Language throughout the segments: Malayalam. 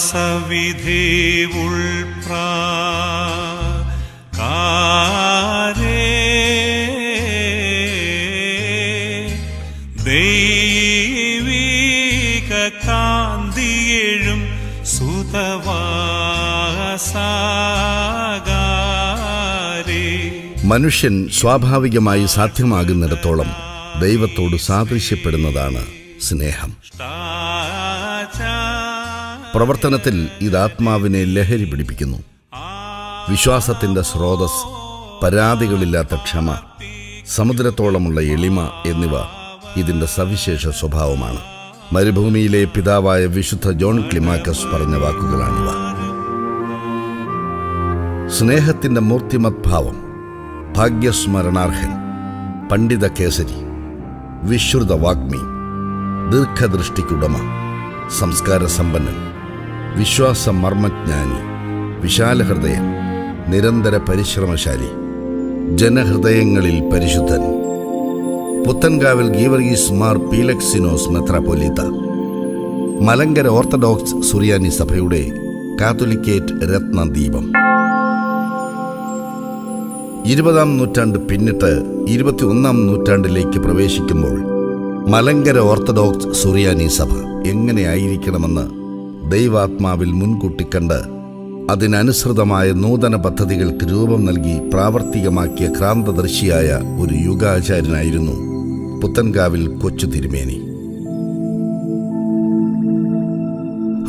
സവിധേ ഉൾപ്രാകാരേ ദൈവിക കാന്തിയെഴും സുതവാസാകാരേ. മനുഷ്യൻ സ്വാഭാവികമായി സാധ്യമാകുന്നിടത്തോളം ദൈവത്തോട് സാദൃശ്യപ്പെടുന്നതാണ് സ്നേഹം. പ്രവർത്തനത്തിൽ ഇത് ആത്മാവിനെ ലഹരി പിടിപ്പിക്കുന്നു. വിശ്വാസത്തിൻ്റെ സ്രോതസ്, പരാതികളില്ലാത്ത ക്ഷമ, സമുദ്രത്തോളമുള്ള എളിമ എന്നിവ ഇതിൻ്റെ സവിശേഷ സ്വഭാവമാണ്. മരുഭൂമിയിലെ പിതാവായ വിശുദ്ധ ജോൺ ക്ലിമാക്കസ് പറഞ്ഞ വാക്കുകളാണിവ. സ്നേഹത്തിൻ്റെ മൂർത്തിമത് ഭാവം, ഭാഗ്യസ്മരണാർഹൻ, പണ്ഡിത കേസരി, വിശ്രുത വാഗ്മി, ദീർഘദൃഷ്ടിക്കുടമ, സംസ്കാര സമ്പന്നൻ, വിശ്വാസ മർമ്മജ്ഞാനി, വിശാലഹൃദയൻ, നിരന്തര പരിശ്രമശാലി, ജനഹൃദയങ്ങളിൽ പരിശുദ്ധൻ. പുത്തൻകാവിൽ ഗീവർഗീസ് മാർ പീലക്സിനോസ് മെത്രാപ്പൊലീത്ത, മലങ്കര ഓർത്തഡോക്സ് സുറിയാനി സഭയുടെ കാത്തോലിക്കേറ്റ് രത്നദീപം. 20-ാം നൂറ്റാണ്ട് പിന്നിട്ട് 21-ാം നൂറ്റാണ്ടിലേക്ക് പ്രവേശിക്കുമ്പോൾ മലങ്കര ഓർത്തഡോക്സ് സുറിയാനി സഭ എങ്ങനെയായിരിക്കണമെന്ന് ദൈവാത്മാവിൽ മുൻകൂട്ടി കണ്ട് അതിനനുസൃതമായ നൂതന പദ്ധതികൾക്ക് രൂപം നൽകി പ്രാവർത്തികമാക്കിയ ക്രാന്തദർശിയായ ഒരു യുഗാചാര്യനായിരുന്നു പുത്തൻകാവിൽ കൊച്ചു തിരുമേനി.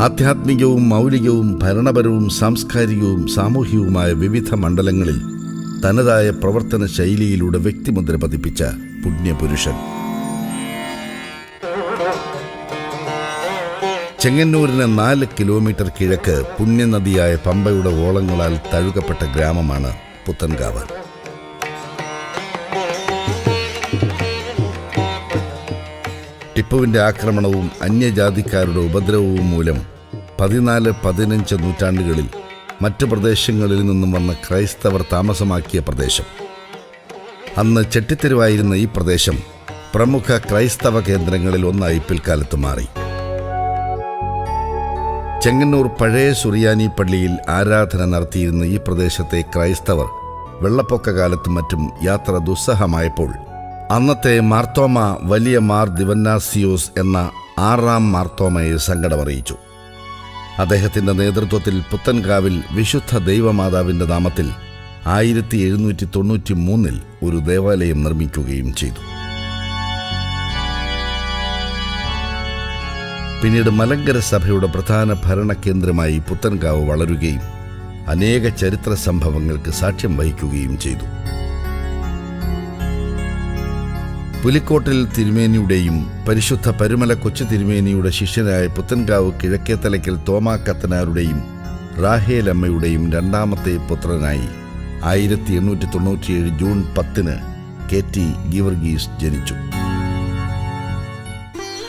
ആധ്യാത്മികവും മൗലികവും ഭരണപരവും സാംസ്കാരികവും സാമൂഹികവുമായ വിവിധ മണ്ഡലങ്ങളിൽ തനതായ പ്രവർത്തന ശൈലിയിലൂടെ വ്യക്തിമുദ്ര പതിപ്പിച്ച പുണ്യപുരുഷൻ. ചെങ്ങന്നൂരിന് 4 കിലോമീറ്റർ കിഴക്ക് പുണ്യനദിയായ പമ്പയുടെ ഓളങ്ങളാൽ തഴുകപ്പെട്ട ഗ്രാമമാണ് പുത്തൻകാവ്. ടിപ്പുവിൻ്റെ ആക്രമണവും അന്യജാതിക്കാരുടെ ഉപദ്രവവും മൂലം 14-15 നൂറ്റാണ്ടുകളിൽ മറ്റു പ്രദേശങ്ങളിൽ നിന്നും വന്ന ക്രൈസ്തവർ താമസമാക്കിയ പ്രദേശം. അന്ന് ചെട്ടിത്തെരുവായിരുന്ന ഈ പ്രദേശം പ്രമുഖ ക്രൈസ്തവ കേന്ദ്രങ്ങളിൽ ഒന്നായി പിൽക്കാലത്ത് മാറി. ചെങ്ങന്നൂർ പഴയ സുറിയാനി പള്ളിയിൽ ആരാധന നടത്തിയിരുന്ന ഈ പ്രദേശത്തെ ക്രൈസ്തവർ വെള്ളപ്പൊക്ക കാലത്തും മറ്റും യാത്ര ദുസ്സഹമായപ്പോൾ അന്നത്തെ മാർത്തോമ വലിയ മാർ ദിവന്നാസിയോസ് എന്ന 6-ാം മാർത്തോമയെ സങ്കടമറിയിച്ചു. അദ്ദേഹത്തിൻ്റെ നേതൃത്വത്തിൽ പുത്തൻകാവിൽ വിശുദ്ധ ദൈവമാതാവിൻ്റെ നാമത്തിൽ 1793 ഒരു ദേവാലയം നിർമ്മിക്കുകയും ചെയ്തു. പിന്നീട് മലങ്കര സഭയുടെ പ്രധാന ഭരണകേന്ദ്രമായി പുത്തൻകാവ് വളരുകയും അനേക ചരിത്ര സംഭവങ്ങൾക്ക് സാക്ഷ്യം വഹിക്കുകയും ചെയ്തു. പുലിക്കോട്ടിൽ തിരുമേനിയുടെയും പരിശുദ്ധ പരുമല കൊച്ചു തിരുമേനിയുടെ ശിഷ്യനായ പുത്തൻകാവ് കിഴക്കേത്തലയ്ക്കൽ തോമാ കത്തനാരുടെയും റാഹേലമ്മയുടെയും 2ാമത്തെ പുത്രനായി 1897 ജൂൺ 10 KT ഗീവർഗീസ് ജനിച്ചു.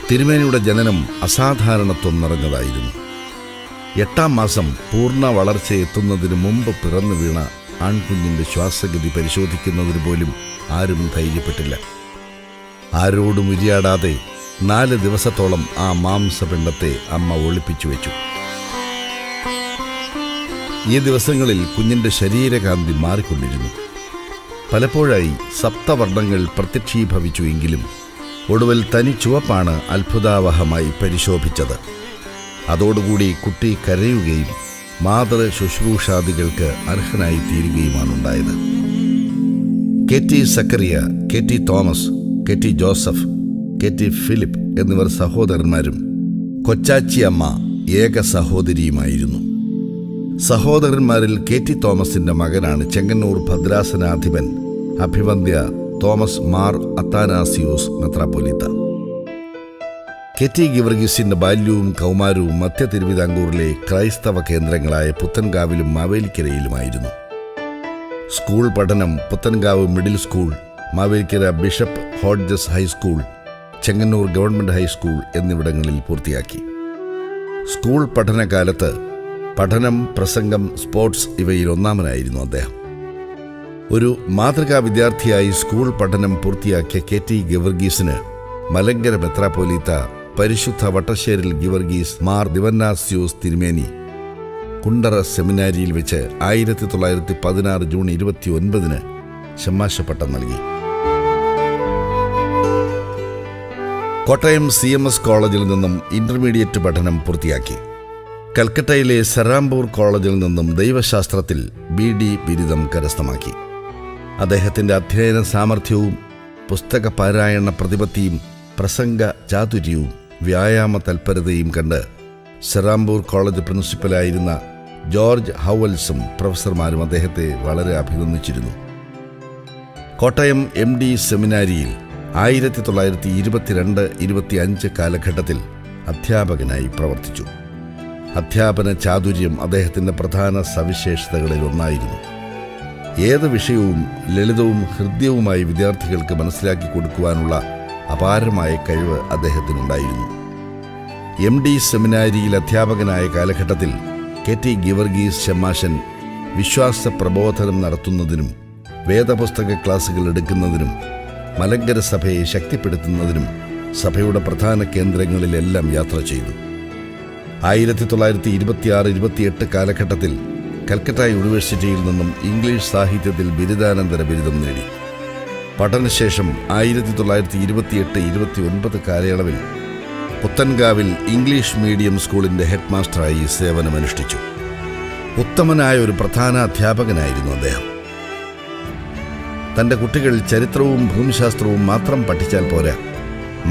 തിരുമേനിയുടെ ജനനം അസാധാരണത്വം നിറഞ്ഞതായിരുന്നു. 8-ാം മാസം പൂർണ്ണ വളർച്ചയെത്തുന്നതിന് മുമ്പ് പിറന്നു വീണ ആൺകുഞ്ഞിൻ്റെ ശ്വാസഗതി പരിശോധിക്കുന്നതിന് പോലും ആരും ധൈര്യപ്പെട്ടില്ല. ആരോടും ഉരിയാടാതെ 4 ദിവസത്തോളം ആ മാംസപിണ്ഡത്തെ അമ്മ ഒളിപ്പിച്ചു വെച്ചു. ഈ ദിവസങ്ങളിൽ കുഞ്ഞിൻ്റെ ശരീരകാന്തി മാറിക്കൊണ്ടിരുന്നു. പലപ്പോഴായി സപ്തവർണ്ണങ്ങൾ പ്രത്യക്ഷീഭവിച്ചു എങ്കിലും ഒടുവിൽ തനി ചുവപ്പാണ് അത്ഭുതാവഹമായി പരിശോഭിച്ചത്. അതോടുകൂടി കുട്ടി കരയുകയും മാതൃ ശുശ്രൂഷാദികൾക്ക് അർഹനായി തീരുകയുമാണുണ്ടായത്. KT Zacharia, KT Thomas, KT Joseph, KT Philip എന്നിവർ സഹോദരന്മാരും കൊച്ചാച്ചി അമ്മ ഏക സഹോദരിയുമായിരുന്നു. സഹോദരന്മാരിൽ KT തോമസിൻ്റെ മകനാണ് ചെങ്ങന്നൂർ ഭദ്രാസനാധിപൻ അഭിവന്ദ്യ തോമസ് മാർ അത്താനാസിയോസ് മെത്രാപ്പൊലീത്ത. KT ഗീവർഗീസിൻ്റെ ബാല്യവും കൗമാരവും മധ്യ തിരുവിതാംകൂറിലെ ക്രൈസ്തവ കേന്ദ്രങ്ങളായ പുത്തൻകാവിലും മാവേലിക്കരയിലുമായിരുന്നു. സ്കൂൾ പഠനം Puthenkavu middle school, Mavelikara bishop Hodges high school, Chengannur government high school എന്നിവിടങ്ങളിൽ പൂർത്തിയാക്കി. സ്കൂൾ പഠനകാലത്ത് പഠനം, പ്രസംഗം, സ്പോർട്സ് ഇവയിൽ ഒന്നാമനായിരുന്നു അദ്ദേഹം. ഒരു മാതൃകാ വിദ്യാർത്ഥിയായി സ്കൂൾ പഠനം പൂർത്തിയാക്കിയ KT ഗീവർഗീസിന് മലങ്കര മെത്രാപ്പൊലീത്ത പരിശുദ്ധ വട്ടശ്ശേരിൽ ഗീവർഗീസ് മാർ ദിവന്നാസ്യോസ് തിരുമേനി കുണ്ടറ സെമിനാരിയിൽ വെച്ച് 1916 ജൂൺ 29 ഷമ്മാശപ്പട്ടം നൽകി. കോട്ടയം CMS കോളേജിൽ നിന്നും ഇന്റർമീഡിയറ്റ് പഠനം പൂർത്തിയാക്കി. കൽക്കട്ടയിലെ സെറാംപൂർ കോളേജിൽ നിന്നും ദൈവശാസ്ത്രത്തിൽ BD ബിരുദം കരസ്ഥമാക്കി. അദ്ദേഹത്തിൻ്റെ അധ്യയന സാമർഥ്യവും പുസ്തക പാരായണ പ്രതിപത്തിയും പ്രസംഗ ചാതുര്യവും വ്യായാമ തൽപരതയും കണ്ട് സെറാംപൂർ കോളേജ് പ്രിൻസിപ്പലായിരുന്ന ജോർജ് ഹൗവൽസും പ്രൊഫസർമാരും അദ്ദേഹത്തെ വളരെ അഭിനന്ദിച്ചിരുന്നു. കോട്ടയം MD സെമിനാരിയിൽ 1922-25 കാലഘട്ടത്തിൽ അധ്യാപകനായി പ്രവർത്തിച്ചു. അധ്യാപന ചാതുര്യം അദ്ദേഹത്തിൻ്റെ പ്രധാന സവിശേഷതകളിൽ ഒന്നായിരുന്നു. ഏത് വിഷയവും ലളിതവും ഹൃദ്യവുമായി വിദ്യാർത്ഥികൾക്ക് മനസ്സിലാക്കി കൊടുക്കുവാനുള്ള അപാരമായ കഴിവ് അദ്ദേഹത്തിനുണ്ടായിരുന്നു. MD സെമിനാരിയിൽ അധ്യാപകനായ കാലഘട്ടത്തിൽ KT ഗീവർഗീസ് ഷമ്മാശൻ വിശ്വാസ പ്രബോധനം നടത്തുന്നതിനും വേദപുസ്തക ക്ലാസുകൾ എടുക്കുന്നതിനും മലങ്കര സഭയെ ശക്തിപ്പെടുത്തുന്നതിനും സഭയുടെ പ്രധാന കേന്ദ്രങ്ങളിലെല്ലാം യാത്ര ചെയ്തു. 1926-28 കാലഘട്ടത്തിൽ കൽക്കട്ട യൂണിവേഴ്സിറ്റിയിൽ നിന്നും ഇംഗ്ലീഷ് സാഹിത്യത്തിൽ ബിരുദാനന്തര ബിരുദം നേടി. പഠനശേഷം 1928-29 കാലയളവിൽ പുത്തൻകാവിൽ ഇംഗ്ലീഷ് മീഡിയം സ്കൂളിൻ്റെ ഹെഡ് മാസ്റ്ററായി സേവനമനുഷ്ഠിച്ചു. ഉത്തമനായ ഒരു പ്രധാന അധ്യാപകനായിരുന്നു അദ്ദേഹം. തൻ്റെ കുട്ടികൾ ചരിത്രവും ഭൂമിശാസ്ത്രവും മാത്രം പഠിച്ചാൽ പോരാ,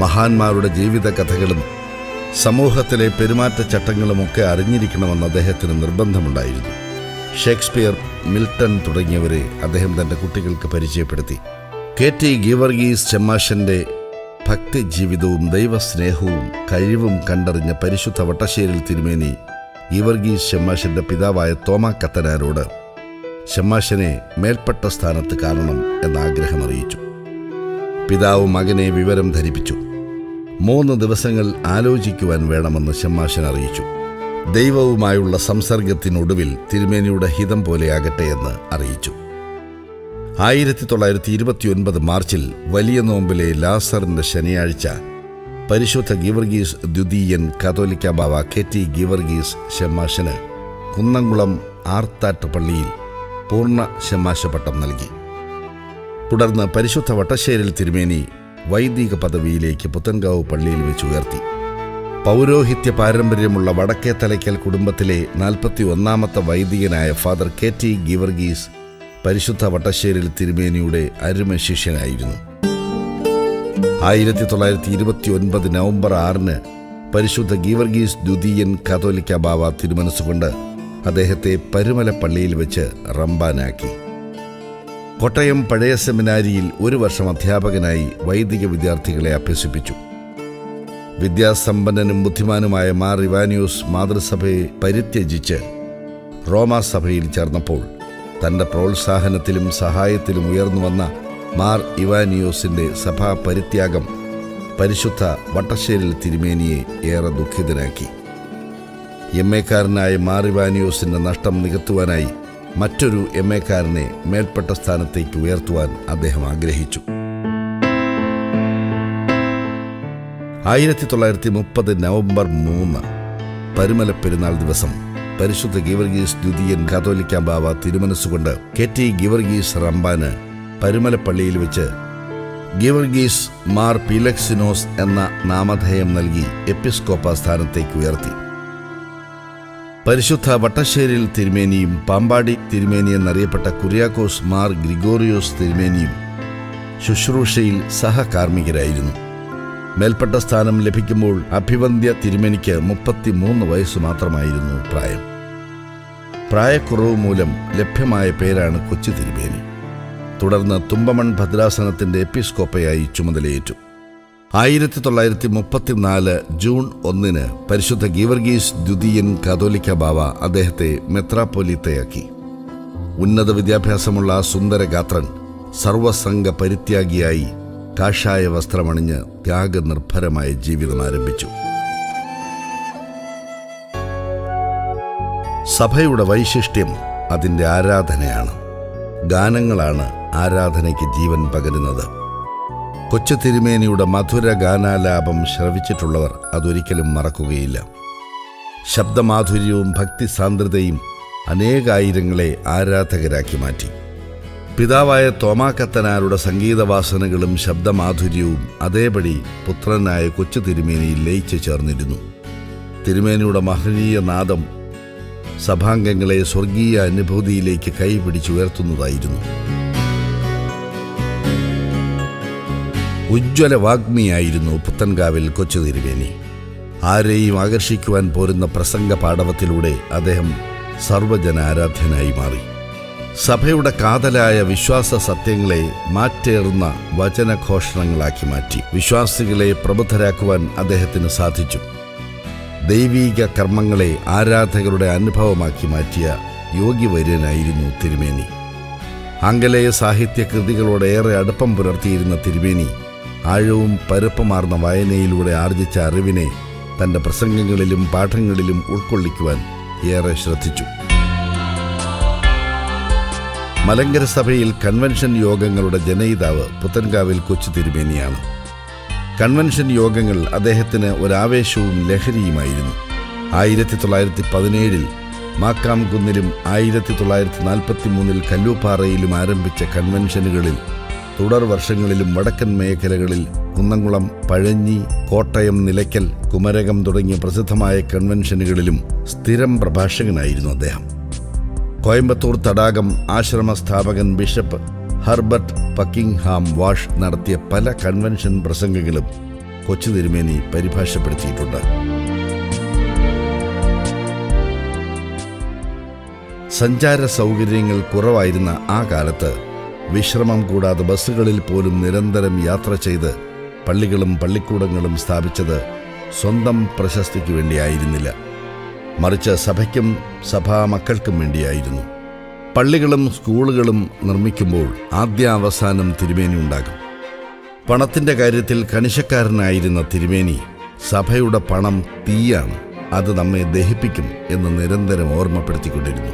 മഹാന്മാരുടെ ജീവിത കഥകളും സമൂഹത്തിലെ പെരുമാറ്റച്ചട്ടങ്ങളുമൊക്കെ അറിഞ്ഞിരിക്കണമെന്ന് അദ്ദേഹത്തിന് നിർബന്ധമുണ്ടായിരുന്നു. ഷേക്സ്പിയർ, മിൽട്ടൺ തുടങ്ങിയവരെ അദ്ദേഹം തൻ്റെ കുട്ടികൾക്ക് പരിചയപ്പെടുത്തി. KT ഗീവർഗീസ് ഷമ്മാശൻ്റെ ഭക്തിജീവിതവും ദൈവസ്നേഹവും കഴിവും കണ്ടറിഞ്ഞ പരിശുദ്ധ വട്ടശ്ശേരിൽ തിരുമേനി ഗീവർഗീസ് ഷമ്മാശൻ്റെ പിതാവായ തോമാ കത്തനാരോട് ഷമ്മാശനെ മേൽപ്പെട്ട സ്ഥാനത്ത് കാണണം എന്നാഗ്രഹം അറിയിച്ചു. പിതാവ് മകനെ വിവരം ധരിപ്പിച്ചു. 3 ദിവസങ്ങൾ ആലോചിക്കുവാൻ വേണമെന്ന് ഷമ്മാശൻ അറിയിച്ചു. ദൈവവുമായുള്ള സംസർഗത്തിനൊടുവിൽ തിരുമേനിയുടെ ഹിതം പോലെയാകട്ടെ എന്ന് അറിയിച്ചു. 1929 മാർച്ചിൽ വലിയ നോമ്പിലെ ലാസറിൻ്റെ ശനിയാഴ്ച പരിശുദ്ധ ഗീവർഗീസ് ദ്വിതീയൻ കാതോലിക്ക ബാവ KT ഗീവർഗീസ് ഷമ്മാശന് കുന്നംകുളം ആർത്താട്ട് പള്ളിയിൽ പൂർണ്ണ ഷമ്മാശപട്ടം നൽകി. തുടർന്ന് പരിശുദ്ധ വട്ടശ്ശേരിൽ തിരുമേനി വൈദിക പദവിയിലേക്ക് പുത്തൻകാവ് പള്ളിയിൽ വെച്ച് ഉയർത്തി. പൗരോഹിത്യ പാരമ്പര്യമുള്ള വടക്കേ തലയ്ക്കൽ കുടുംബത്തിലെ 41ാമത്തെ വൈദികനായ ഫാദർ KT ഗീവർഗീസ് പരിശുദ്ധ വട്ടശ്ശേരിൽ തിരുമേനിയുടെ അരുമ ശിഷ്യനായിരുന്നു. 1929 നവംബർ 6 പരിശുദ്ധ ഗീവർഗീസ് ദ്വിതീയൻ കാതോലിക്ക ബാവ തിരുമനസ്സുകൊണ്ട് അദ്ദേഹത്തെ പരുമല പള്ളിയിൽ വെച്ച് റംബാനാക്കി. കോട്ടയം പഴയ സെമിനാരിയിൽ 1 വർഷം അധ്യാപകനായി വൈദിക വിദ്യാർത്ഥികളെ അഭ്യസിപ്പിച്ചു. വിദ്യാസമ്പന്നനും ബുദ്ധിമാനുമായ മാർ ഇവാനിയോസ് മാതൃസഭയെ പരിത്യജിച്ച് റോമാസഭയിൽ ചേർന്നപ്പോൾ തൻ്റെ പ്രോത്സാഹനത്തിലും സഹായത്തിലും ഉയർന്നു വന്ന മാർ ഇവാനിയോസിൻ്റെ സഭാ പരിത്യാഗം പരിശുദ്ധ വട്ടശ്ശേരിൽ തിരുമേനിയെ ഏറെ ദുഃഖിതനാക്കി. MA-കാരനായ മാർ ഇവാനിയോസിൻ്റെ നഷ്ടം നികത്തുവാനായി മറ്റൊരു MA-കാരനെ മേൽപ്പെട്ട സ്ഥാനത്തേക്ക് ഉയർത്തുവാൻ അദ്ദേഹം ആഗ്രഹിച്ചു. 1930 നവംബർ 3 പരുമല പെരുന്നാൾ ദിവസം പരിശുദ്ധ ഗീവർഗീസ് ദ്വിതീയൻ കാതോലിക്ക ബാവ തിരുമനസ്സുകൊണ്ട് KT ഗീവർഗീസ് റംബാന് പരുമല പള്ളിയിൽ വെച്ച് ഗീവർഗീസ് മാർ പീലക്സിനോസ് എന്ന നാമധേയം നൽകി എപ്പിസ്കോപ്പ സ്ഥാനത്തേക്ക് ഉയർത്തി. പരിശുദ്ധ വട്ടശ്ശേരിൽ തിരുമേനിയും പാമ്പാടി തിരുമേനി എന്നറിയപ്പെട്ട കുര്യാക്കോസ് മാർ ഗ്രിഗോറിയോസ് തിരുമേനിയും ശുശ്രൂഷയിൽ സഹകാർമ്മികരായിരുന്നു. മേൽപ്പെട്ട സ്ഥാനം ലഭിക്കുമ്പോൾ അഭിവന്ദ്യ തിരുമേനിക്ക് 33 വയസ്സ് മാത്രമായിരുന്നു പ്രായം. പ്രായക്കുറവ് മൂലം ലഭ്യമായ പേരാണ് കൊച്ചു തിരുമേനി. തുടർന്ന് തുമ്പമൺ ഭദ്രാസനത്തിൻ്റെ എപ്പിസ്കോപ്പയായി ചുമതലയേറ്റു. 1934 ജൂൺ 1 പരിശുദ്ധ ഗീവർഗീസ് ദ്വിതീയൻ കാതോലിക്ക ബാവ അദ്ദേഹത്തെ മെത്രാപ്പൊലീത്തയാക്കി. ഉന്നത വിദ്യാഭ്യാസമുള്ള സുന്ദരഗാത്രൻ സർവസംഘ പരിത്യാഗിയായി കാഷായ വസ്ത്രമണിഞ്ഞ് ത്യാഗനിർഭരമായ ജീവിതം ആരംഭിച്ചു. സഭയുടെ വൈശിഷ്ട്യം അതിൻ്റെ ആരാധനയാണ്. ഗാനങ്ങളാണ് ആരാധനയ്ക്ക് ജീവൻ പകരുന്നത്. കൊച്ചു തിരുമേനിയുടെ മധുര ഗാനാലാപം ശ്രവിച്ചിട്ടുള്ളവർ അതൊരിക്കലും മറക്കുകയില്ല. ശബ്ദമാധുര്യവും ഭക്തിസാന്ദ്രതയും അനേകായിരങ്ങളെ ആരാധകരാക്കി മാറ്റി. പിതാവായ തോമാക്കത്തനാരുടെ സംഗീതവാസനകളും ശബ്ദമാധുര്യവും അതേപടി പുത്രനായ കൊച്ചു തിരുമേനിയിൽ ലയിച്ചു ചേർന്നിരുന്നു. തിരുമേനിയുടെ മഹനീയ നാദം സഭാംഗങ്ങളെ സ്വർഗീയ അനുഭൂതിയിലേക്ക് കൈപിടിച്ചുയർത്തുന്നതായിരുന്നു. ഉജ്ജ്വല വാഗ്മിയായിരുന്നു പുത്തൻകാവിൽ കൊച്ചു തിരുമേനി. ആരെയും ആകർഷിക്കുവാൻ പോരുന്ന പ്രസംഗ പാടവത്തിലൂടെ അദ്ദേഹം സർവജനാരാധ്യനായി മാറി. സഭയുടെ കാതലായ വിശ്വാസ സത്യങ്ങളെ മാറ്റേറുന്ന വചനഘോഷണങ്ങളാക്കി മാറ്റി. വിശ്വാസികളെ പ്രബുദ്ധരാക്കുവാൻ അദ്ദേഹത്തിന് സാധിച്ചു. ദൈവീക കർമ്മങ്ങളെ ആരാധകരുടെ അനുഭവമാക്കി മാറ്റിയ യോഗ്യവര്യനായിരുന്നു തിരുമേനി. ആംഗലേയ സാഹിത്യ കൃതികളോട് ഏറെ അടുപ്പം പുലർത്തിയിരുന്ന തിരുമേനി ആഴവും പരപ്പുമാർന്ന വായനയിലൂടെ ആർജിച്ച അറിവിനെ തൻ്റെ പ്രസംഗങ്ങളിലും പാഠങ്ങളിലും ഉൾക്കൊള്ളിക്കുവാൻ ഏറെ ശ്രദ്ധിച്ചു. മലങ്കര സഭയിൽ കൺവെൻഷൻ യോഗങ്ങളുടെ ജനയിതാവ് പുത്തൻകാവിൽ കൊച്ചു തിരുമേനിയാണ്. കൺവെൻഷൻ യോഗങ്ങൾ അദ്ദേഹത്തിന് ഒരാവേശവും ലഹരിയുമായിരുന്നു. 1917 മാക്കാം കുന്നിലും 1943 കല്ലൂപ്പാറയിലും ആരംഭിച്ച കൺവെൻഷനുകളിൽ തുടർ വർഷങ്ങളിലും വടക്കൻ മേഖലകളിൽ കുന്നംകുളം, പഴഞ്ഞി, കോട്ടയം, നിലയ്ക്കൽ, കുമരകം തുടങ്ങിയ പ്രസിദ്ധമായ കൺവെൻഷനുകളിലും സ്ഥിരം പ്രഭാഷകനായിരുന്നു അദ്ദേഹം. കോയമ്പത്തൂർ തടാകം ആശ്രമ സ്ഥാപകൻ ബിഷപ്പ് ഹർബർട്ട് പക്കിംഗ്ഹാം വാഷ് നടത്തിയ പല കൺവെൻഷൻ പ്രസംഗങ്ങളും കൊച്ചു തിരുമേനി പരിഭാഷപ്പെടുത്തിയിട്ടുണ്ട്. സഞ്ചാര സൗകര്യങ്ങൾ കുറവായിരുന്ന ആ കാലത്ത് വിശ്രമം കൂടാതെ ബസ്സുകളിൽ പോലും നിരന്തരം യാത്ര ചെയ്ത് പള്ളികളും പള്ളിക്കൂടങ്ങളും സ്ഥാപിച്ചത് സ്വന്തം പ്രശസ്തിക്ക് വേണ്ടിയായിരുന്നില്ല, മറിച്ച് സഭയ്ക്കും സഭാമക്കൾക്കും വേണ്ടിയായിരുന്നു. പള്ളികളും സ്കൂളുകളും നിർമ്മിക്കുമ്പോൾ ആദ്യാവസാനം തിരുമേനി ഉണ്ടാകും. പണത്തിൻ്റെ കാര്യത്തിൽ കണിശക്കാരനായിരുന്ന തിരുമേനി സഭയുടെ പണം തീയാണ്, അത് നമ്മെ ദഹിപ്പിക്കും എന്ന് നിരന്തരം ഓർമ്മപ്പെടുത്തിക്കൊണ്ടിരുന്നു.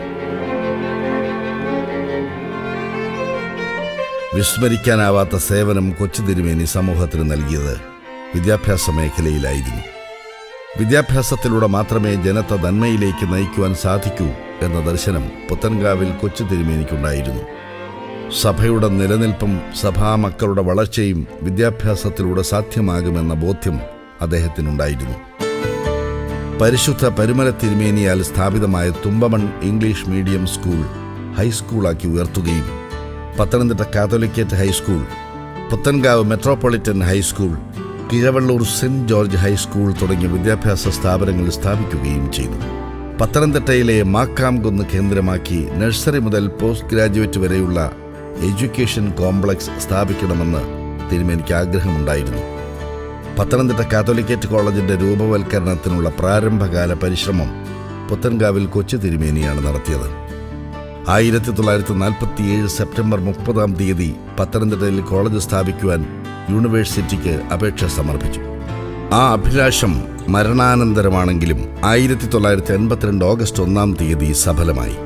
വിസ്മരിക്കാനാവാത്ത സേവനം കൊച്ചു തിരുമേനി സമൂഹത്തിന് നൽകിയത് വിദ്യാഭ്യാസ മേഖലയിലായിരുന്നു. വിദ്യാഭ്യാസത്തിലൂടെ മാത്രമേ ജനത്തെ നന്മയിലേക്ക് നയിക്കുവാൻ സാധിക്കൂ എന്ന ദർശനം പുത്തൻകാവിൽ കൊച്ചു തിരുമേനിക്കുണ്ടായിരുന്നു. സഭയുടെ നിലനിൽപ്പും സഭാമക്കളുടെ വളർച്ചയും വിദ്യാഭ്യാസത്തിലൂടെ സാധ്യമാകുമെന്ന ബോധ്യം അദ്ദേഹത്തിനുണ്ടായിരുന്നു. പരിശുദ്ധ പരുമല തിരുമേനിയാൽ സ്ഥാപിതമായ തുമ്പമൺ ഇംഗ്ലീഷ് മീഡിയം സ്കൂൾ ഹൈസ്കൂളാക്കി ഉയർത്തുകയും Pathanamthitta Catholicate high school, Puthenkavu metropolitan high school, Kizhavalloor saint George high school തുടങ്ങിയ വിദ്യാഭ്യാസ സ്ഥാപനങ്ങൾ സ്ഥാപിക്കുകയും ചെയ്തു. പത്തനംതിട്ടയിലെ മാക്കാംകുന്ന് കേന്ദ്രമാക്കി നഴ്സറി മുതൽ പോസ്റ്റ് ഗ്രാജുവേറ്റ് വരെയുള്ള എഡ്യൂക്കേഷൻ കോംപ്ലക്സ് സ്ഥാപിക്കണമെന്ന് തിരുമേനിക്ക് ആഗ്രഹമുണ്ടായിരുന്നു. പത്തനംതിട്ട കാത്തോലിക്കേറ്റ് കോളേജിന്റെ രൂപവൽക്കരണത്തിനുള്ള പ്രാരംഭകാല പരിശ്രമം പുത്തൻകാവിൽ കൊച്ചു തിരുമേനിയാണ് നടത്തിയത്. 1947 സെപ്റ്റംബർ 30 പത്തനംതിട്ടയിൽ കോളേജ് സ്ഥാപിക്കുവാൻ യൂണിവേഴ്സിറ്റിക്ക് അപേക്ഷ സമർപ്പിച്ചു. ആ അഭിലാഷം മരണാനന്തരമാണെങ്കിലും 1982 ഓഗസ്റ്റ് 1 സഫലമായി.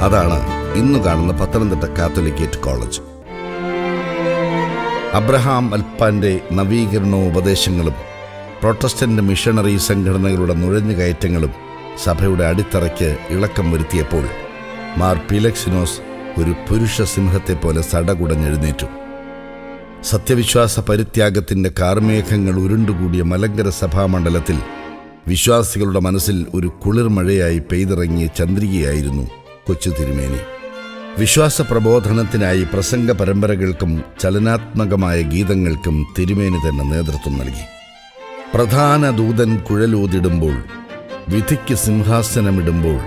അതാണ് ഇന്നു കാണുന്ന പത്തനംതിട്ട കാത്തോലിക്കേറ്റ് കോളേജ്. അബ്രഹാം അൽപ്പാന്റെ നവീകരണോപദേശങ്ങളും പ്രൊട്ടസ്റ്റന്റ് മിഷണറി സംഘടനകളുടെ നുഴഞ്ഞുകയറ്റങ്ങളും സഭയുടെ അടിത്തറയ്ക്ക് ഇളക്കം വരുത്തിയപ്പോൾ മാർ പീലക്സിനോസ് ഒരു പുരുഷ സിംഹത്തെപ്പോലെ സടകുടഞ്ഞെഴുന്നേറ്റു. സത്യവിശ്വാസ പരിത്യാഗത്തിൻ്റെ കാർമേഘങ്ങൾ ഉരുണ്ടുകൂടിയ മലങ്കര സഭാമണ്ഡലത്തിൽ വിശ്വാസികളുടെ മനസ്സിൽ ഒരു കുളിർമഴയായി പെയ്തിറങ്ങിയ ചന്ദ്രികയായിരുന്നു കൊച്ചു തിരുമേനി. വിശ്വാസ പ്രബോധനത്തിനായി പ്രസംഗ പരമ്പരകൾക്കും ചലനാത്മകമായ ഗീതങ്ങൾക്കും തിരുമേനി തന്നെ നേതൃത്വം നൽകി. പ്രധാന ദൂതൻ കുഴലൂതിടുമ്പോൾ, വിധിക്ക് സിംഹാസനമിടുമ്പോൾ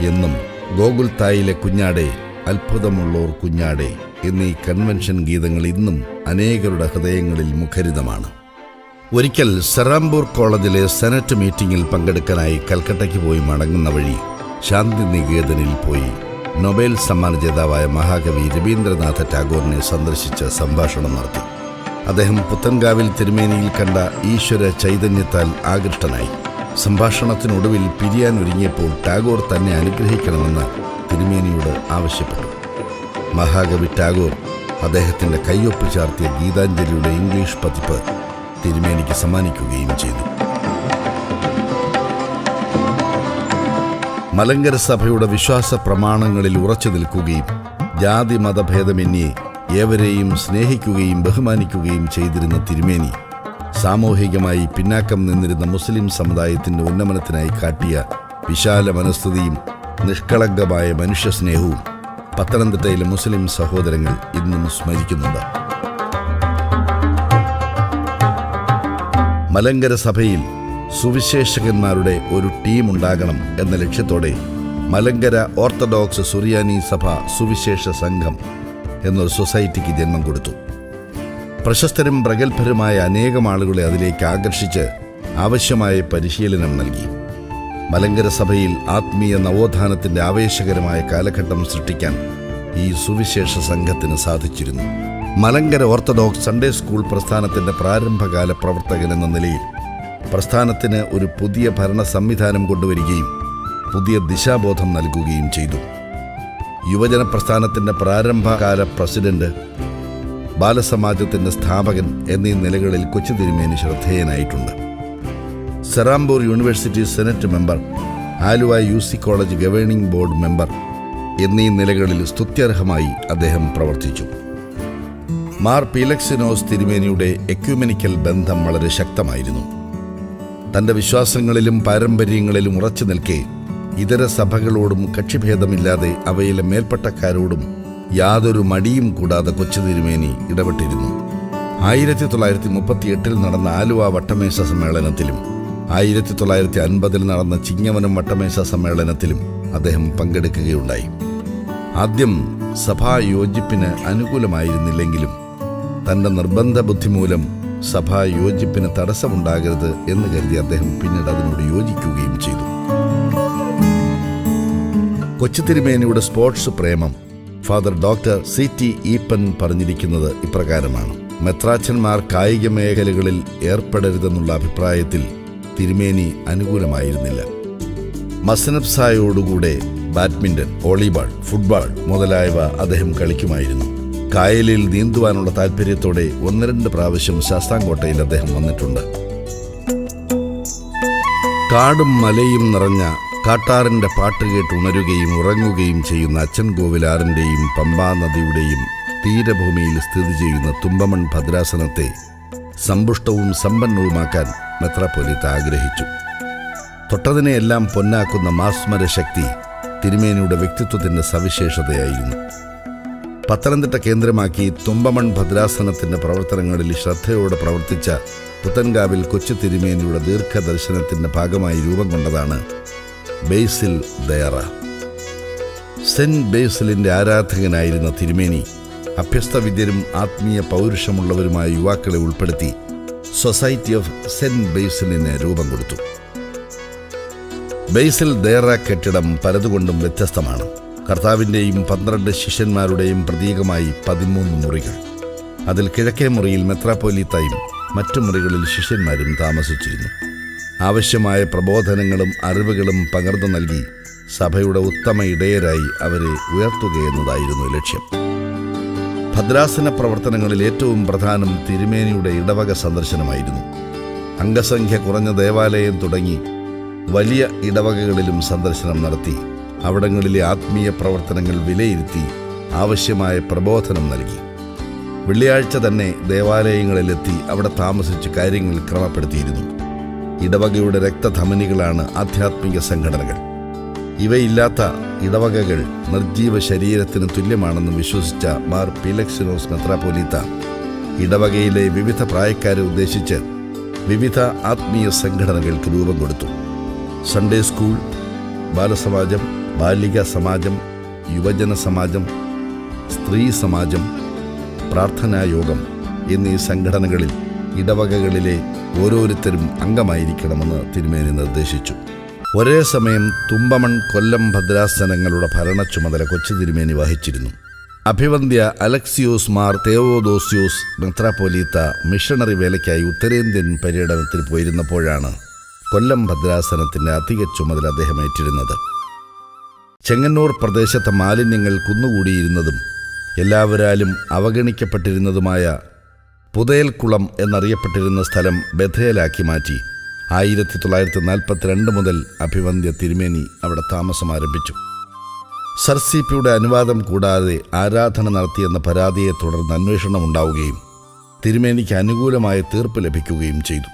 എന്നും ഗോകുൽത്തായിലെ കുഞ്ഞാടെ, അത്ഭുതമുള്ളോർ കുഞ്ഞാടെ എന്നീ കൺവെൻഷൻ ഗീതങ്ങൾ ഇന്നും അനേകരുടെ ഹൃദയങ്ങളിൽ മുഖരിതമാണ്. ഒരിക്കൽ സെറാംപൂർ കോളേജിലെ സെനറ്റ് മീറ്റിംഗിൽ പങ്കെടുക്കാനായി കൽക്കട്ടയ്ക്ക് പോയി മടങ്ങുന്ന വഴി ശാന്തിനികേതനിൽ പോയി നൊബേൽ സമ്മാന ജേതാവായ മഹാകവി രവീന്ദ്രനാഥ ടാഗോറിനെ സന്ദർശിച്ച് സംഭാഷണം നടത്തി. അദ്ദേഹം പുത്തൻകാവിൽ തിരുമേനിയിൽ കണ്ട ഈശ്വര ചൈതന്യത്താൽ ആകൃഷ്ടനായി. സംഭാഷണത്തിനൊടുവിൽ പിരിയാനൊരുങ്ങിയപ്പോൾ ടാഗോർ തന്നെ അനുഗ്രഹിക്കണമെന്ന് തിരുമേനിയോട് ആവശ്യപ്പെട്ടു. മഹാകവി ടാഗോർ അദ്ദേഹത്തിൻ്റെ കയ്യൊപ്പ് ചാർത്തിയ ഗീതാഞ്ജലിയുടെ ഇംഗ്ലീഷ് പതിപ്പ് തിരുമേനിക്ക് സമ്മാനിക്കുകയും ചെയ്തു. മലങ്കര സഭയുടെ വിശ്വാസ പ്രമാണങ്ങളിൽ ഉറച്ചു നിൽക്കുകയും ജാതി മതഭേദമന്യേ ഏവരെയും സ്നേഹിക്കുകയും ബഹുമാനിക്കുകയും ചെയ്തിരുന്ന തിരുമേനി സാമൂഹികമായി പിന്നാക്കം നിന്നിരുന്ന മുസ്ലിം സമുദായത്തിൻ്റെ ഉന്നമനത്തിനായി കാട്ടിയ വിശാല മനസ്ഥിതിയും നിഷ്കളങ്കമായ മനുഷ്യസ്നേഹവും പത്തനംതിട്ടയിലെ മുസ്ലിം സഹോദരങ്ങൾ ഇന്നും സ്മരിക്കുന്നുണ്ട്. മലങ്കര സഭയിൽ സുവിശേഷകന്മാരുടെ ഒരു ടീം ഉണ്ടാകണം എന്ന ലക്ഷ്യത്തോടെ മലങ്കര ഓർത്തഡോക്സ് സുറിയാനി സഭ സുവിശേഷ സംഘം എന്നൊരു സൊസൈറ്റിക്ക് ജന്മം കൊടുത്തു. പ്രശസ്തരും പ്രഗത്ഭരുമായ അനേകം ആളുകളെ അതിലേക്ക് ആകർഷിച്ച് ആവശ്യമായ പരിശീലനം നൽകി. മലങ്കര സഭയിൽ ആത്മീയ നവോത്ഥാനത്തിൻ്റെ ആവേശകരമായ കാലഘട്ടം സൃഷ്ടിക്കാൻ ഈ സുവിശേഷ സംഘത്തിന് സാധിച്ചിരുന്നു. മലങ്കര ഓർത്തഡോക്സ് സൺഡേ സ്കൂൾ പ്രസ്ഥാനത്തിൻ്റെ പ്രാരംഭകാല പ്രവർത്തകൻ എന്ന നിലയിൽ പ്രസ്ഥാനത്തിന് ഒരു പുതിയ ഭരണ സംവിധാനം കൊണ്ടുവരികയും പുതിയ ദിശാബോധം നൽകുകയും ചെയ്തു. യുവജന പ്രസ്ഥാനത്തിൻ്റെ പ്രാരംഭകാല പ്രസിഡന്റ്, ബാലസമാജത്തിൻ്റെ സ്ഥാപകൻ എന്നീ നിലകളിൽ കൊച്ചു തിരുമേനി ശ്രദ്ധേയനായിട്ടുണ്ട്. Serampore university senate member, Aluva UC college governing board member എന്നീ നിലകളിൽ സ്തുത്യർഹമായി അദ്ദേഹം പ്രവർത്തിച്ചു. മാർ പീലക്സിനോസ് തിരുമേനിയുടെ എക്യുമെനിക്കൽ ബന്ധം വളരെ ശക്തമായിരുന്നു. തൻ്റെ വിശ്വാസങ്ങളിലും പാരമ്പര്യങ്ങളിലും ഉറച്ചു നിൽക്കെ ഇതര സഭകളോടും കക്ഷിഭേദമില്ലാതെ അവയിലെ മേൽപ്പട്ടക്കാരോടും യാതൊരു മടിയും കൂടാതെ കൊച്ചു തിരുമേനി ഇടപെട്ടിരുന്നു. 1938 നടന്ന ആലുവ വട്ടമേശ സമ്മേളനത്തിലും 1950 നടന്ന ചിങ്ങവനം വട്ടമേശ സമ്മേളനത്തിലും അദ്ദേഹം പങ്കെടുക്കുകയുണ്ടായി. ആദ്യം സഭാ യോജിപ്പിന് അനുകൂലമായിരുന്നില്ലെങ്കിലും തൻ്റെ നിർബന്ധ ബുദ്ധി മൂലം സഭാ യോജിപ്പിന് തടസ്സമുണ്ടാകരുത് എന്ന് കരുതി അദ്ദേഹം പിന്നീട് അതിനോട് യോജിക്കുകയും ചെയ്തു. കൊച്ചു തിരുമേനിയുടെ സ്പോർട്സ് പ്രേമം ഫാദർ ഡോക്ടർ CT ഈപ്പൻ പറഞ്ഞിരിക്കുന്നത് ഇപ്രകാരമാണ്: മെത്രാച്ചന്മാർ കായിക മേഖലകളിൽ ഏർപ്പെടരുതെന്നുള്ള അഭിപ്രായത്തിൽ തിരുമേനി അനുകൂലമായിരുന്നില്ല. മസനബ്സായോടുകൂടെ ബാഡ്മിൻ്റൺ, വോളിബോൾ, ഫുട്ബോൾ മുതലായവ അദ്ദേഹം കളിക്കുമായിരുന്നു. കായലിൽ നീന്തുവാനുള്ള താല്പര്യത്തോടെ 1-2 പ്രാവശ്യം ശാസ്താംകോട്ടയിൽ അദ്ദേഹം വന്നിട്ടുണ്ട്. കാടും മലയും നിറഞ്ഞ കാട്ടാറിൻ്റെ പാട്ട് കേട്ട് ഉണരുകയും ഉറങ്ങുകയും ചെയ്യുന്ന അച്ഛൻ കോവിലാറിൻ്റെയും പമ്പാ നദിയുടെയും തീരഭൂമിയിൽ സ്ഥിതി ചെയ്യുന്ന തുമ്പമൺ ഭദ്രാസനത്തെ സമ്പുഷ്ടവും സമ്പന്നവുമാക്കാൻ മെത്രാപ്പൊലീത്ത ആഗ്രഹിച്ചു. തൊട്ടതിനെയെല്ലാം പൊന്നാക്കുന്ന മാസ്മര ശക്തി തിരുമേനിയുടെ വ്യക്തിത്വത്തിൻ്റെ സവിശേഷതയായിരുന്നു. പത്തനംതിട്ട കേന്ദ്രമാക്കി തുമ്പമൺ ഭദ്രാസനത്തിൻ്റെ പ്രവർത്തനങ്ങളിൽ ശ്രദ്ധയോടെ പ്രവർത്തിച്ച പുത്തൻകാവിൽ കൊച്ചു തിരുമേനിയുടെ ദീർഘദർശനത്തിൻ്റെ ഭാഗമായി രൂപം കൊണ്ടതാണ് ബേസിൽ ദയറ. സെന്റ് ബേസിലിൻ്റെ ആരാധകനായിരുന്ന തിരുമേനി അഭ്യസ്തവിദ്യരും ആത്മീയ പൗരുഷമുള്ളവരുമായ യുവാക്കളെ ഉൾപ്പെടുത്തി സൊസൈറ്റി ഓഫ് സെന്റ് ബേസിലിന് രൂപം കൊടുത്തു. ബേസിൽ ദയറ കെട്ടിടം പലതുകൊണ്ടും വ്യത്യസ്തമാണ്. കർത്താവിൻ്റെയും 12 ശിഷ്യന്മാരുടെയും പ്രതീകമായി 13 മുറികൾ. അതിൽ കിഴക്കേ മുറിയിൽ മെത്രാപ്പൊലീത്തായും മറ്റു മുറികളിൽ ശിഷ്യന്മാരും താമസിച്ചിരുന്നു. ആവശ്യമായ പ്രബോധനങ്ങളും അറിവുകളും പകർന്നു നൽകി സഭയുടെ ഉത്തമ ഇടയരായി അവരെ ഉയർത്തുകയെന്നതായിരുന്നു ലക്ഷ്യം. ഭദ്രാസന പ്രവർത്തനങ്ങളിൽ ഏറ്റവും പ്രധാനം തിരുമേനിയുടെ ഇടവക സന്ദർശനമായിരുന്നു. അംഗസംഖ്യ കുറഞ്ഞ ദേവാലയം തുടങ്ങി വലിയ ഇടവകകളിലും സന്ദർശനം നടത്തി അവിടങ്ങളിലെ ആത്മീയ പ്രവർത്തനങ്ങൾ വിലയിരുത്തി ആവശ്യമായ പ്രബോധനം നൽകി. വെള്ളിയാഴ്ച തന്നെ ദേവാലയങ്ങളിലെത്തി അവിടെ താമസിച്ച് കാര്യങ്ങൾ ക്രമപ്പെടുത്തിയിരുന്നു. ഇടവകയുടെ രക്തധമനികളാണ് ആധ്യാത്മിക സംഘടനകൾ. ഇവയില്ലാത്ത ഇടവകകൾ നിർജീവ ശരീരത്തിന് തുല്യമാണെന്ന് വിശ്വസിച്ച മാർ പീലക്സിനോസ് മെത്രാപ്പൊലീത്ത ഇടവകയിലെ വിവിധ പ്രായക്കാരെ ഉദ്ദേശിച്ച് വിവിധ ആത്മീയ സംഘടനകൾക്ക് രൂപം കൊടുത്തു. സൺഡേ സ്കൂൾ, ബാലസമാജം, ബാലിക സമാജം, യുവജന സമാജം, സ്ത്രീ സമാജം, പ്രാർത്ഥനായോഗം എന്നീ സംഘടനകളിൽ ഇടവകകളിലെ ഓരോരുത്തരും അംഗമായിരിക്കണമെന്ന് തിരുമേനി നിർദ്ദേശിച്ചു. ഒരേ സമയം തുമ്പമൺ, കൊല്ലം ഭദ്രാസനങ്ങളുടെ ഭരണ ചുമതല കൊച്ചു തിരുമേനി വഹിച്ചിരുന്നു. അഭിവന്ദ്യ അലക്സിയോസ് മാർ തേവോദോസ്യോസ് മെത്രാപ്പൊലീത്ത മിഷണറി വേലയ്ക്കായി ഉത്തരേന്ത്യൻ പര്യടനത്തിൽ പോയിരുന്നപ്പോഴാണ് കൊല്ലം ഭദ്രാസനത്തിൻ്റെ അധിക ചുമതല അദ്ദേഹം ഏറ്റിരുന്നത്. ചെങ്ങന്നൂർ പ്രദേശത്തെ മാലിന്യങ്ങൾ കുന്നുകൂടിയിരുന്നതും എല്ലാവരാലും അവഗണിക്കപ്പെട്ടിരുന്നതുമായ പുതയൽക്കുളം എന്നറിയപ്പെട്ടിരുന്ന സ്ഥലം ബഥേലാക്കി മാറ്റി 1942 മുതൽ അഭിവന്ദ്യ തിരുമേനി അവിടെ താമസം ആരംഭിച്ചു. സർ CPയുടെ അനുവാദം കൂടാതെ ആരാധന നടത്തിയെന്ന പരാതിയെ തുടർന്ന് അന്വേഷണം ഉണ്ടാവുകയും തിരുമേനിക്ക് അനുകൂലമായ തീർപ്പ് ലഭിക്കുകയും ചെയ്തു.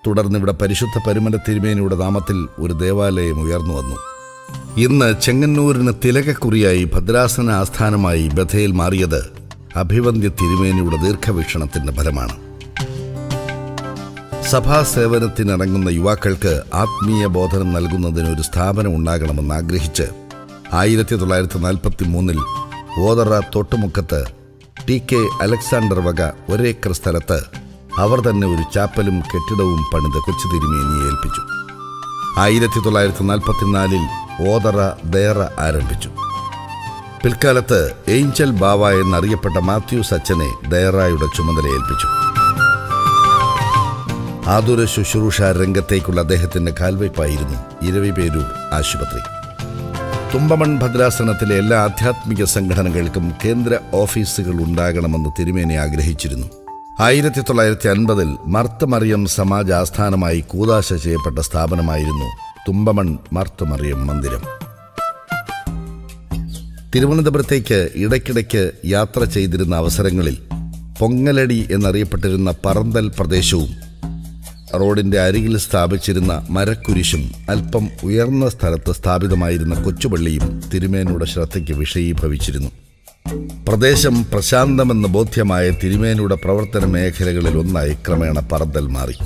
തുടർന്ന് ഇവിടെ പരിശുദ്ധ പരുമല തിരുമേനിയുടെ നാമത്തിൽ ഒരു ദേവാലയം ഉയർന്നു വന്നു. ഇന്ന് ചെങ്ങന്നൂരിന് തിലകക്കുറിയായി ഭദ്രാസന ആസ്ഥാനമായി ബഥേൽ മാറിയത് അഭിവന്ദ്യ തിരുമേനിയുടെ ദീർഘവീക്ഷണത്തിന്റെ ഫലമാണ്. സഭാസേവനത്തിനിറങ്ങുന്ന യുവാക്കൾക്ക് ആത്മീയ ബോധനം നൽകുന്നതിന് ഒരു സ്ഥാപനം ഉണ്ടാകണമെന്ന് ആഗ്രഹിച്ച് 1943 ഓതറ തൊട്ടുമുക്കത്ത് TK അലക്സാണ്ടർ വക ഒരേക്കർ സ്ഥലത്ത് അവർ തന്നെ ഒരു ചാപ്പലും കെട്ടിടവും പണിത് കൊച്ചു തിരുമേനിയെ ഏൽപ്പിച്ചു. 1944 ഓതറ ദേറ ആരംഭിച്ചു. പിൽക്കാലത്ത് ഏഞ്ചൽ ബാവ എന്നറിയപ്പെട്ട മാത്യൂസ് അച്ഛനെ ദേറായുടെ ചുമതല ഏൽപ്പിച്ചു. ആതുര ശുശ്രൂഷ രംഗത്തേക്കുള്ള അദ്ദേഹത്തിന്റെ കാൽവയ്പായിരുന്നു ഇരവിപേരൂർ ആശുപത്രി. തുമ്പമൺ ഭദ്രാസനത്തിലെ എല്ലാ ആധ്യാത്മിക സംഘടനകൾക്കും കേന്ദ്ര ഓഫീസുകൾ ഉണ്ടാകണമെന്ന് തിരുമേനി ആഗ്രഹിച്ചിരുന്നു. 1950 മർത്തമറിയം സമാജ ആസ്ഥാനമായി കൂദാശ ചെയ്യപ്പെട്ട സ്ഥാപനമായിരുന്നു തുമ്പമൺ മർത്തമറിയം മന്ദിരം. തിരുവനന്തപുരത്തേക്ക് ഇടയ്ക്കിടയ്ക്ക് യാത്ര ചെയ്തിരുന്ന അവസരങ്ങളിൽ പൊങ്ങലടി എന്നറിയപ്പെട്ടിരുന്ന പറന്തൽ പ്രദേശവും റോഡിന്റെ അരികിൽ സ്ഥാപിച്ചിരുന്ന മരക്കുരിശും അല്പം ഉയർന്ന സ്ഥലത്ത് സ്ഥാപിതമായിരുന്ന കൊച്ചുപള്ളിയും തിരുമേനിയുടെ ശ്രദ്ധയ്ക്ക് വിഷയീഭവിച്ചിരുന്നു. പ്രദേശം പ്രശാന്തമെന്ന് ബോധ്യമായ തിരുമേനിയുടെ പ്രവർത്തന മേഖലകളിൽ ഒന്നായി ക്രമേണ പറന്തൽ മാറി.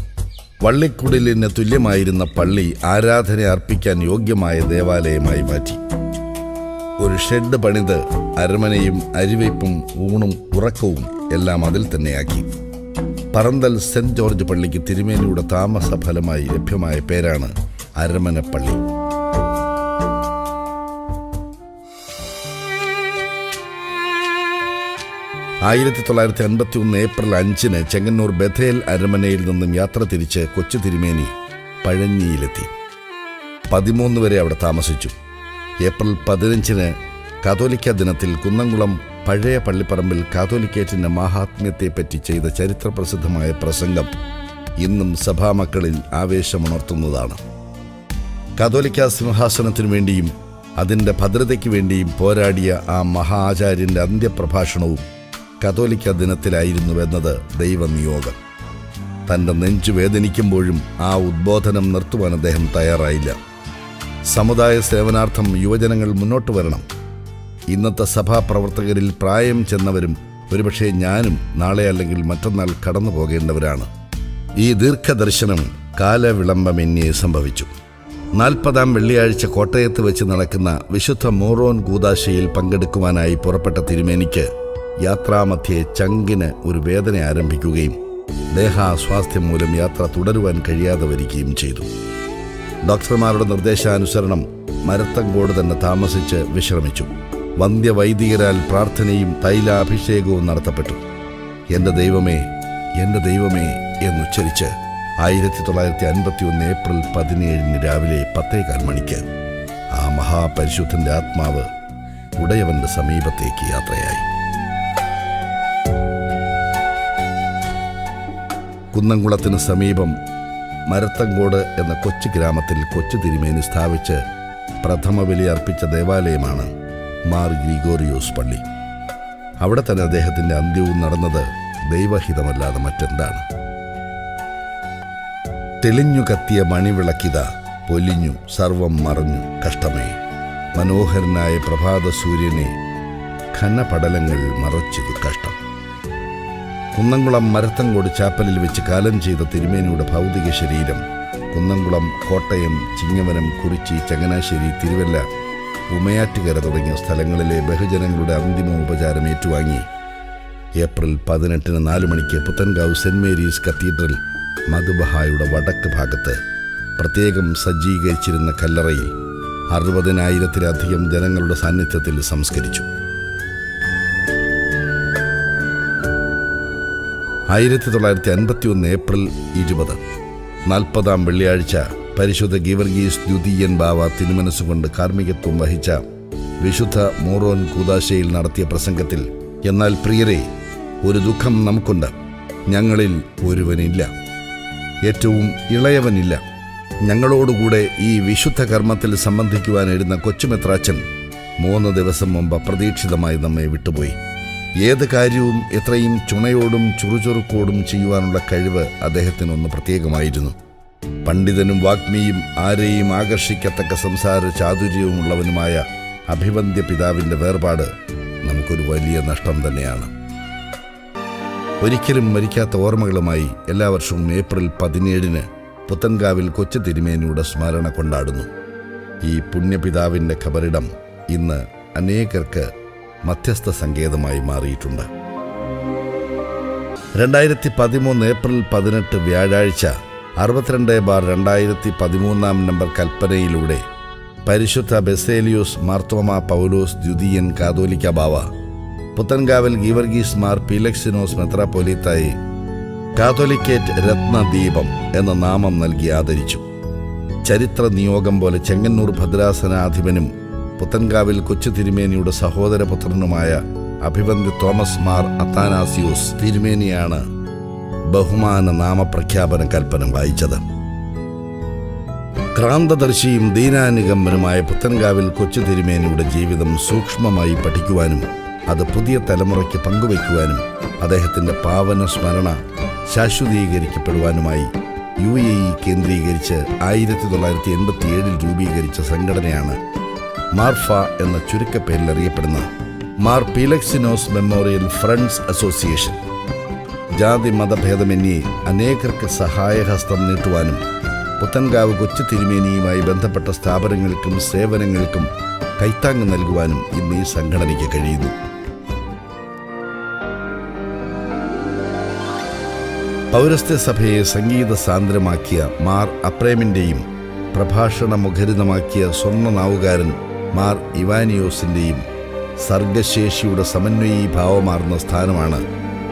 വള്ളിക്കുടിലിന് തുല്യമായിരുന്ന പള്ളി ആരാധന അർപ്പിക്കാൻ യോഗ്യമായ ദേവാലയമായി മാറ്റി. ഒരു ഷെഡ് പണിത് അരമനയും അരിവയ്പും ഊണും ഉറക്കവും എല്ലാം അതിൽ തന്നെയാക്കി. പറന്തൽ സെന്റ് ജോർജ് പള്ളിക്ക് തിരുമേനിയുടെ താമസ ഫലമായി ലഭ്യമായ പേരാണ് അരമനപ്പള്ളി. ഏപ്രിൽ 5 ചെങ്ങന്നൂർ ബഥേൽ അരമനയിൽ നിന്നും യാത്ര തിരിച്ച് കൊച്ചു തിരുമേനി പഴഞ്ഞിയിലെത്തി. 13 വരെ അവിടെ താമസിച്ചു. ഏപ്രിൽ 15 കാതോലിക്ക ദിനത്തിൽ കുന്നംകുളം പഴയ പള്ളിപ്പറമ്പിൽ കാതോലിക്കേറ്റിന്റെ മാഹാത്മ്യത്തെപ്പറ്റി ചെയ്ത ചരിത്രപ്രസിദ്ധമായ പ്രസംഗം ഇന്നും സഭാമക്കളിൽ ആവേശമുണർത്തുന്നതാണ്. കാതോലിക്ക സിംഹാസനത്തിനു വേണ്ടിയും അതിൻ്റെ ഭദ്രതയ്ക്ക് വേണ്ടിയും പോരാടിയ ആ മഹാ ആചാര്യൻ്റെ അന്ത്യപ്രഭാഷണവും കാതോലിക്ക ദിനത്തിലായിരുന്നുവെന്നത് ദൈവനിയോഗം. തൻ്റെ നെഞ്ചു വേദനിക്കുമ്പോഴും ആ ഉദ്ബോധനം നിർത്തുവാൻ അദ്ദേഹം തയ്യാറായില്ല. സമുദായ സേവനാർത്ഥം യുവജനങ്ങൾ മുന്നോട്ട് വരണം. ഇന്നത്തെ സഭാപ്രവർത്തകരിൽ പ്രായം ചെന്നവരും ഒരുപക്ഷെ ഞാനും നാളെ അല്ലെങ്കിൽ മറ്റന്നാൾ കടന്നു പോകേണ്ടവരാണ്. ഈ ദീർഘദർശനം കാലവിളംബമെന്നേ സംഭവിച്ചു. 40-ാം വെള്ളിയാഴ്ച കോട്ടയത്ത് വെച്ച് നടക്കുന്ന വിശുദ്ധ മോറോൻ കൂദാശയിൽ പങ്കെടുക്കുവാനായി പുറപ്പെട്ട തിരുമേനിക്ക് യാത്രാമധ്യേ ചങ്കിന് ഒരു വേദന ആരംഭിക്കുകയും ദേഹാസ്വാസ്ഥ്യം മൂലം യാത്ര തുടരുവാൻ കഴിയാതെ വരികയും ചെയ്തു. ഡോക്ടർമാരുടെ നിർദ്ദേശാനുസരണം മരത്തങ്കോട് തന്നെ താമസിച്ച് വിശ്രമിച്ചു. വന്ധ്യവൈദികരാൽ പ്രാർത്ഥനയും തൈലാഭിഷേകവും നടത്തപ്പെട്ടു. എൻ്റെ ദൈവമേ, എൻ്റെ ദൈവമേ എന്നുച്ചരിച്ച് 1951 ഏപ്രിൽ 17 രാവിലെ 10:15 മണിക്ക് ആ മഹാപരിശുദ്ധൻ്റെ ആത്മാവ് ഉടയവന്റെ സമീപത്തേക്ക് യാത്രയായി. കുന്നംകുളത്തിന് സമീപം മരത്തങ്കോട് എന്ന കൊച്ചു ഗ്രാമത്തിൽ കൊച്ചു തിരുമേനി സ്ഥാപിച്ച് പ്രഥമ ബലി അർപ്പിച്ച ദേവാലയമാണ് മാർ ഗ്രിഗോറിയോസ് പള്ളി. അവിടെ തന്നെ അദ്ദേഹത്തിൻ്റെ അന്ത്യവും നടന്നത് ദൈവഹിതമല്ലാതെ മറ്റെന്താണ്? തെളിഞ്ഞു കത്തിയ മണിവിളക്കിത പൊലിഞ്ഞു സർവം മറഞ്ഞു കഷ്ടമേ, മനോഹരനായ പ്രഭാത സൂര്യനെ ഘനപടലങ്ങൾ മറച്ചത് കഷ്ടം. കുന്നംകുളം മരത്തങ്കോട് ചാപ്പലിൽ വെച്ച് കാലം ചെയ്ത തിരുമേനിയുടെ ഭൗതിക ശരീരം കുന്നംകുളം, കോട്ടയം, ചിങ്ങവനം, കുറിച്ചി, ചങ്ങനാശ്ശേരി, തിരുവല്ല, ഉമയാറ്റുകര തുടങ്ങിയ സ്ഥലങ്ങളിലെ ബഹുജനങ്ങളുടെ അന്തിമോപചാരം ഏറ്റുവാങ്ങി ഏപ്രിൽ 18 4 മണിക്ക് പുത്തൻകാവ് സെന്റ് മേരീസ് കത്തീഡ്രൽ മധുബഹായുടെ വടക്ക് ഭാഗത്ത് പ്രത്യേകം സജ്ജീകരിച്ചിരുന്ന കല്ലറയിൽ 60,000-ത്തിലധികം ജനങ്ങളുടെ സാന്നിധ്യത്തിൽ സംസ്കരിച്ചു. 1951 ഏപ്രിൽ 20 40-ാം വെള്ളിയാഴ്ച പരിശുദ്ധ ഗീവർഗീസ് ദ്വിതീയൻ ബാവ തിരുമനസ്സുകൊണ്ട് കാർമ്മികത്വം വഹിച്ച വിശുദ്ധ മോറോൻ കൂദാശയിൽ നടത്തിയ പ്രസംഗത്തിൽ, എന്നാൽ പ്രിയരെ, ഒരു ദുഃഖം നമുക്കുണ്ട്. ഞങ്ങളിൽ ഒരുവനില്ല, ഏറ്റവും ഇളയവനില്ല. ഞങ്ങളോടുകൂടെ ഈ വിശുദ്ധ കർമ്മത്തിൽ സംബന്ധിക്കുവാനിരുന്ന കൊച്ചുമെത്രാച്ചൻ 3 ദിവസം മുമ്പ് അപ്രതീക്ഷിതമായി നമ്മെ വിട്ടുപോയി. ഏത് കാര്യവും എത്രയും ചുണയോടും ചുറുചുറുക്കോടും ചെയ്യുവാനുള്ള കഴിവ് അദ്ദേഹത്തിനൊന്ന് പ്രത്യേകമായിരുന്നു. പണ്ഡിതനും വാഗ്മിയും ആരെയും ആകർഷിക്കത്തക്ക സംസാര ചാതുര്യവുമുള്ളവനുമായ അഭിവന്ദ്യ പിതാവിൻ്റെ വേർപാട് നമുക്കൊരു വലിയ നഷ്ടം തന്നെയാണ്. ഒരിക്കലും മരിക്കാത്ത ഓർമ്മകളുമായി എല്ലാ വർഷവും ഏപ്രിൽ 17 പുത്തൻകാവിൽ കൊച്ചു തിരുമേനിയുടെ സ്മരണ കൊണ്ടാടുന്നു. ഈ പുണ്യപിതാവിൻ്റെ ഖബറിടം ഇന്ന് അനേകർക്ക് മധ്യസ്ഥ സങ്കേതമായി മാറിയിട്ടുണ്ട്. 2013 ഏപ്രിൽ 18 വ്യാഴാഴ്ച 62/2013 നമ്പർ കൽപ്പനയിലൂടെ പരിശുദ്ധ ബെസേലിയോസ് മാർത്തോമ പൗലോസ് ദ്വിതീയൻ കാതോലിക്ക ബാവ പുത്തൻകാവിൽ ഗീവർഗീസ് മാർ പീലക്സിനോസ് മെത്രാപ്പൊലീത്തായെ കാതോലിക്കേറ്റ് രത്നദീപം എന്ന നാമം നൽകി ആദരിച്ചു. ചരിത്ര നിയോഗം പോലെ ചെങ്ങന്നൂർ ഭദ്രാസനാധിപനും പുത്തൻകാവിൽ കൊച്ചു തിരുമേനിയുടെ സഹോദരപുത്രനുമായ അഭിവന്ദ്യ തോമസ് മാർ അത്താനാസിയോസ് തിരുമേനിയാണ് ബഹുമാന നാമപ്രഖ്യാപന കൽപ്പന വായിച്ചത്. ക്രാന്തദർശിയും ദീനാനുകമ്പനുമായ പുത്തൻകാവിൽ കൊച്ചു തിരുമേനിയുടെ ജീവിതം സൂക്ഷ്മമായി പഠിക്കുവാനും അത് പുതിയ തലമുറയ്ക്ക് പങ്കുവയ്ക്കുവാനും അദ്ദേഹത്തിൻ്റെ പാവന സ്മരണ ശാശ്വതീകരിക്കപ്പെടുവാനുമായി UAE കേന്ദ്രീകരിച്ച് 1987 രൂപീകരിച്ച സംഘടനയാണ് മാർഫ എന്ന ചുരുക്കപ്പേരിൽ അറിയപ്പെടുന്ന Mar Philoxenos memorial friends association. ജാതി മതഭേദമന്യേ അനേകർക്ക് സഹായഹസ്തം നീട്ടുവാനും പുത്തൻകാവ് കൊച്ചു തിരുമേനിയുമായി ബന്ധപ്പെട്ട സ്ഥാപനങ്ങൾക്കും സേവനങ്ങൾക്കും കൈത്താങ്ങ് നൽകുവാനും ഇന്ന് ഈ സംഘടനയ്ക്ക് കഴിയുന്നു. പൗരസ്ത്യ സഭയെ സംഗീത സാന്ദ്രമാക്കിയ മാർ അപ്രേമിൻ്റെയും പ്രഭാഷണ മുഖരിതമാക്കിയ സ്വർണ്ണ നാവുകാരൻ മാർ ഇവാനിയോസിൻ്റെയും സർഗശേഷിയുടെ സമന്വയീഭാവമാർന്ന സ്ഥാനമാണ്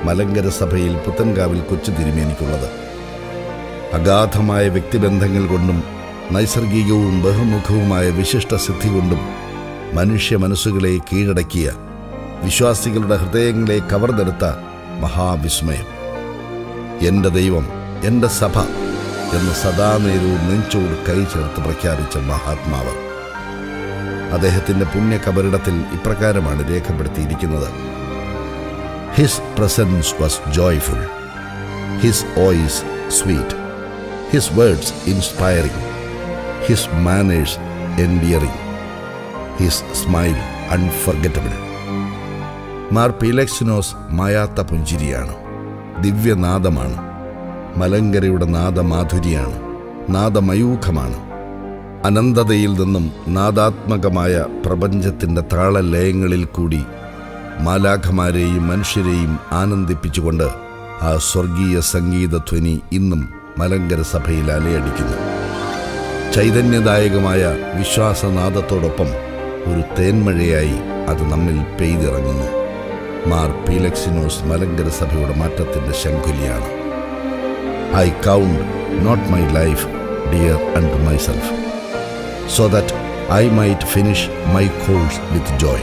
മലങ്കര സഭയിൽ പുത്തൻകാവിൽ കൊച്ചു തിരുമേനിക്കുള്ളത്. അഗാധമായ വ്യക്തിബന്ധങ്ങൾ കൊണ്ടും നൈസർഗികവും ബഹുമുഖവുമായ വിശിഷ്ട സിദ്ധി കൊണ്ടും മനുഷ്യ മനസ്സുകളെ കീഴടക്കിയ, വിശ്വാസികളുടെ ഹൃദയങ്ങളെ കവർന്നെടുത്ത മഹാവിസ്മയം. എൻ്റെ ദൈവം, എൻ്റെ സഭ എന്ന് സദാനേരവും നെഞ്ചോട് കൈ ചേർത്ത് പ്രഖ്യാപിച്ച മഹാത്മാവ്. അദ്ദേഹത്തിൻ്റെ പുണ്യ കബറിടത്തിൽ ഇപ്രകാരമാണ് രേഖപ്പെടുത്തിയിരിക്കുന്നത്: his presence was joyful, his voice sweet, his words inspiring, his manners endearing, his smile unforgettable. Mar Philoxenos മായാത്ത പുഞ്ചിരിയാണ്, ദിവ്യനാദമാണ്, മലങ്കരയുടെ നാദമാധുരിയാണ്, നാദമയൂഖമാണ്. അനന്തതയിൽ നിന്നും നാദാത്മകമായ പ്രപഞ്ചത്തിൻ്റെ താളലയങ്ങളിൽ കൂടി മാലാഖമാരെയും മനുഷ്യരെയും ആനന്ദിപ്പിച്ചുകൊണ്ട് ആ സ്വർഗീയ സംഗീതധ്വനി ഇന്നും മലങ്കര സഭയിൽ അലയടിക്കുന്നു. ചൈതന്യദായകമായ വിശ്വാസനാദത്തോടൊപ്പം ഒരു തേന്മഴയായി അത് നമ്മിൽ പെയ്തിറങ്ങുന്നു. മാർ പീലക്സിനോസ് മലങ്കര സഭയുടെ മാറ്റത്തിൻ്റെ ശംഖുലിയാണ്. I count not my life dear unto myself, so that I might finish my course with joy,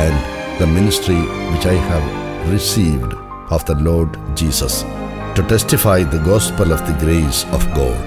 and the ministry which I have received of the Lord Jesus, to testify the gospel of the grace of God.